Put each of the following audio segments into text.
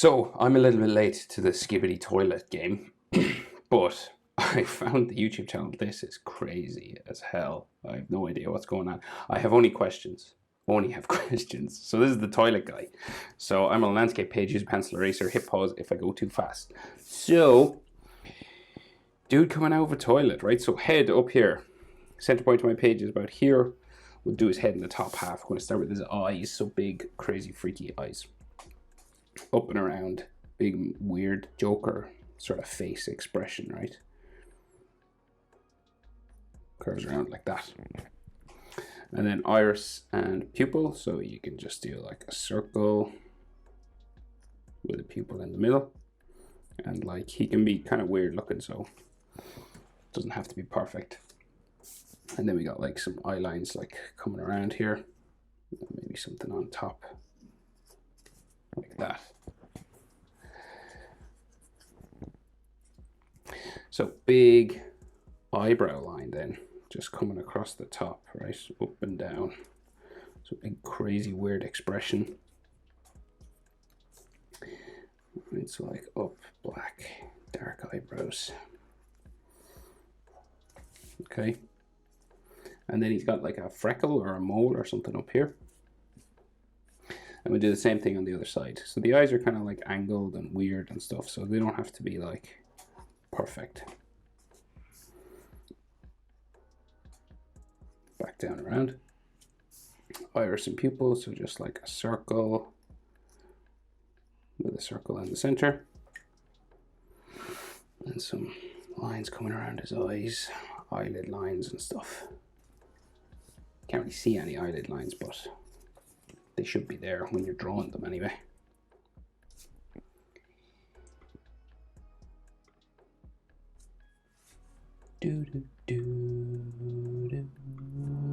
So I'm a little bit late to the Skibidi toilet game, but I found the YouTube channel. This is crazy as hell. I have no idea what's going on. I have only questions. Only have questions. So this is the toilet guy. So I'm on a landscape page, use pencil eraser, hit pause if I go too fast. So, dude coming out of a toilet, right? So head up here. Center point of my page is about here. We'll do his head in the top half. I'm going to start with his eyes. So big, crazy, freaky eyes. Up and around, big weird Joker sort of face expression, right? Curves around like that. And then iris and pupil, so you can just do like a circle with a pupil in the middle. And like he can be kind of weird looking, so it doesn't have to be perfect. And then we got like some eye lines like coming around here. Maybe something on top like that. So big eyebrow line then, just coming across the top, right, up and down. So big crazy weird expression. Right, so like up, black, dark eyebrows. Okay. And then he's got like a freckle or a mole or something up here. And we do the same thing on the other side. So the eyes are kind of like angled and weird and stuff, so they don't have to be like perfect. Back down around. Iris and pupil, so just like a circle with a circle in the center. And some lines coming around his eyes, eyelid lines and stuff. Can't really see any eyelid lines, but they should be there when you're drawing them anyway.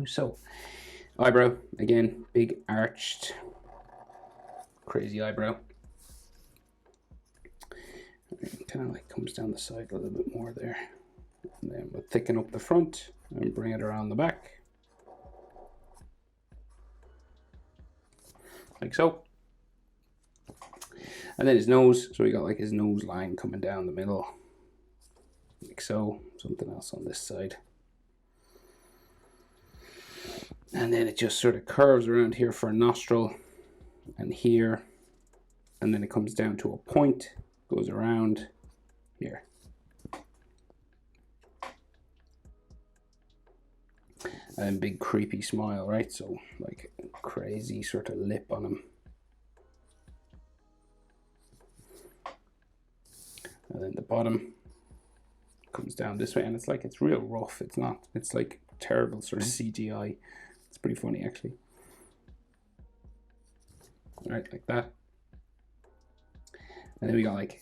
So, eyebrow, again, big arched, crazy eyebrow. Kind of like comes down the side a little bit more there. And then we'll thicken up the front and bring it around the back. Like so. And then his nose, so we got like his nose line coming down the middle. Like so, something else on this side. And then it just sort of curves around here for a nostril and here. And then it comes down to a point, goes around here. And big creepy smile, right? So like crazy sort of lip on him. And then the bottom comes down this way, and it's like it's real rough. It's not, it's like terrible sort of CGI. It's pretty funny actually. All right, like that. And then we got like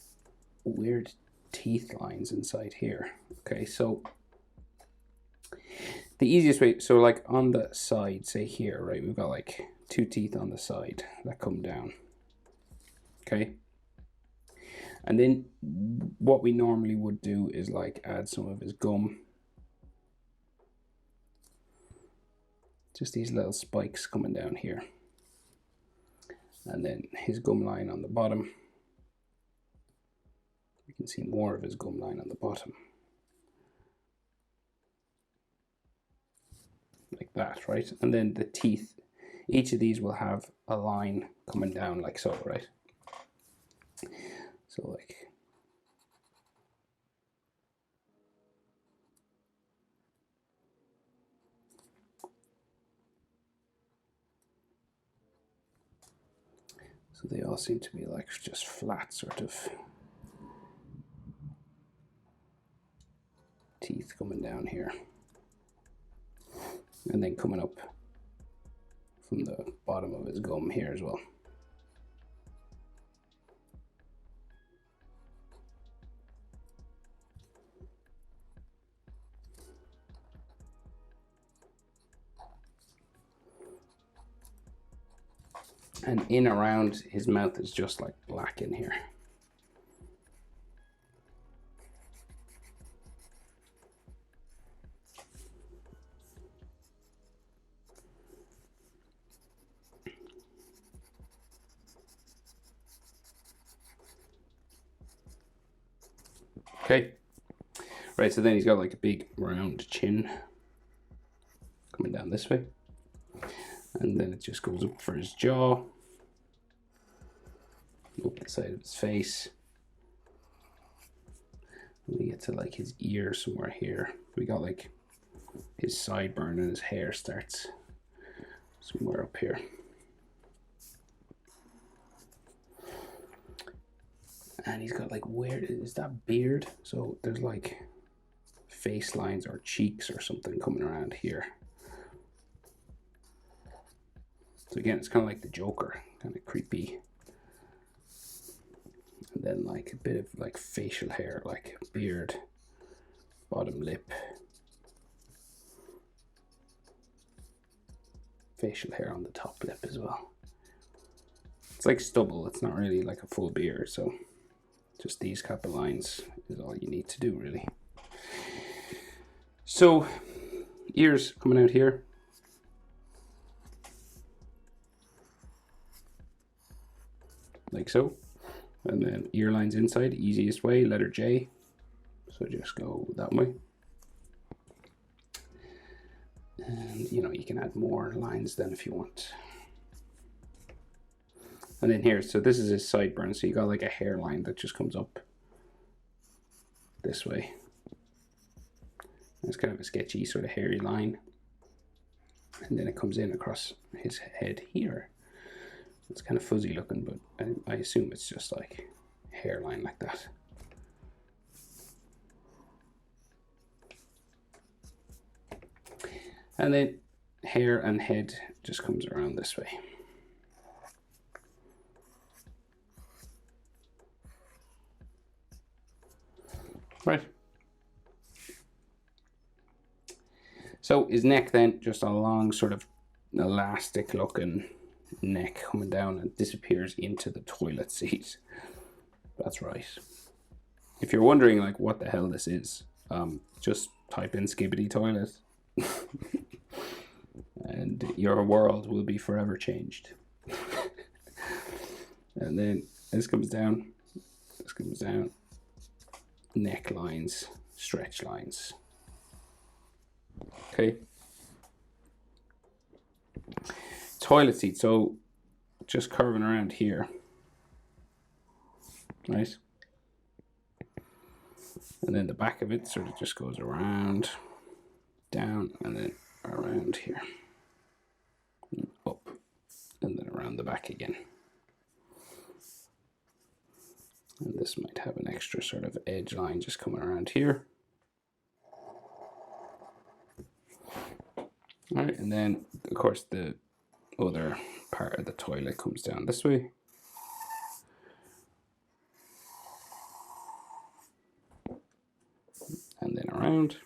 weird teeth lines inside here. Okay, so the easiest way, so like on the side, say here, right, we've got like two teeth on the side that come down. Okay. And then what we normally would do is like add some of his gum. Just these little spikes coming down here. And then his gum line on the bottom. You can see more of his gum line on the bottom. Like that, right? And then the teeth, each of these will have a line coming down like so, right? So like, so they all seem to be like just flat sort of teeth coming down here. And then coming up from the bottom of his gum here as well. And in around his mouth is just like black in here. Okay. Right, so then he's got like a big round chin coming down this way. And then it just goes up for his jaw. Up the side of his face. And we get to like his ear somewhere here. We got like his sideburn and his hair starts somewhere up here. And he's got like, where is that beard? So there's like face lines or cheeks or something coming around here. So again, it's kind of like the Joker, kind of creepy. And then like a bit of like facial hair, like beard, bottom lip, facial hair on the top lip as well. It's like stubble, it's not really like a full beard, so just these couple lines is all you need to do really. So ears coming out here. Like so. And then ear lines inside, easiest way, letter J. So just go that way. And you know, you can add more lines then if you want. And then here, so this is his sideburn. So you got like a hairline that just comes up this way. It's kind of a sketchy sort of hairy line. And then it comes in across his head here. It's kind of fuzzy looking, but I assume it's just like hairline like that. And then hair and head just comes around this way. Right. So his neck then, just a long sort of elastic looking neck coming down and disappears into the toilet seat. That's right. If you're wondering like what the hell this is, just type in Skibidi toilet and your world will be forever changed. And then this comes down, neck lines, stretch lines. Okay. Toilet seat, so just curving around here, right? And then the back of it sort of just goes around, down, and then around here, and up, and then around the back again. And this might have an extra sort of edge line just coming around here. All right, and then of course the other part of the toilet comes down this way. And then around.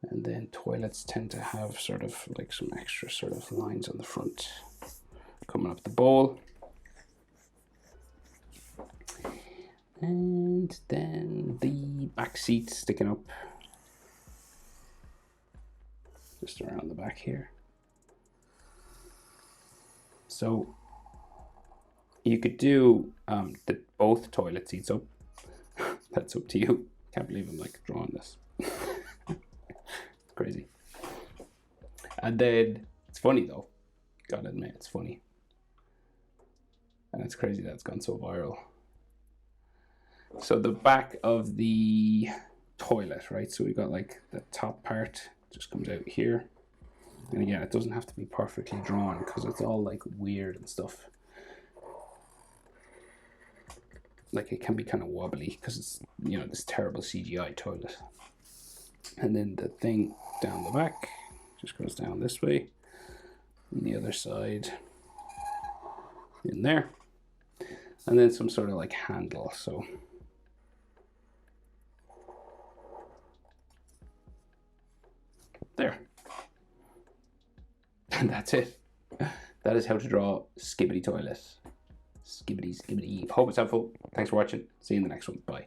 And then toilets tend to have sort of like some extra sort of lines on the front coming up the bowl. And then the back seat sticking up just around the back here. So you could do both toilet seats up. That's up to you. Can't believe I'm like drawing this. It's crazy. And then it's funny though. Gotta admit, it's funny. And it's crazy that it's gone so viral. So the back of the toilet, right? So we got like the top part just comes out here. And again, it doesn't have to be perfectly drawn because it's all like weird and stuff. Like it can be kind of wobbly because it's, you know, this terrible CGI toilet. And then the thing down the back just goes down this way. And the other side in there. And then some sort of like handle, so. There. And that's it. That is how to draw Skibidi toilet. Skibidi, Skibidi. Hope it's helpful. Thanks for watching. See you in the next one. Bye.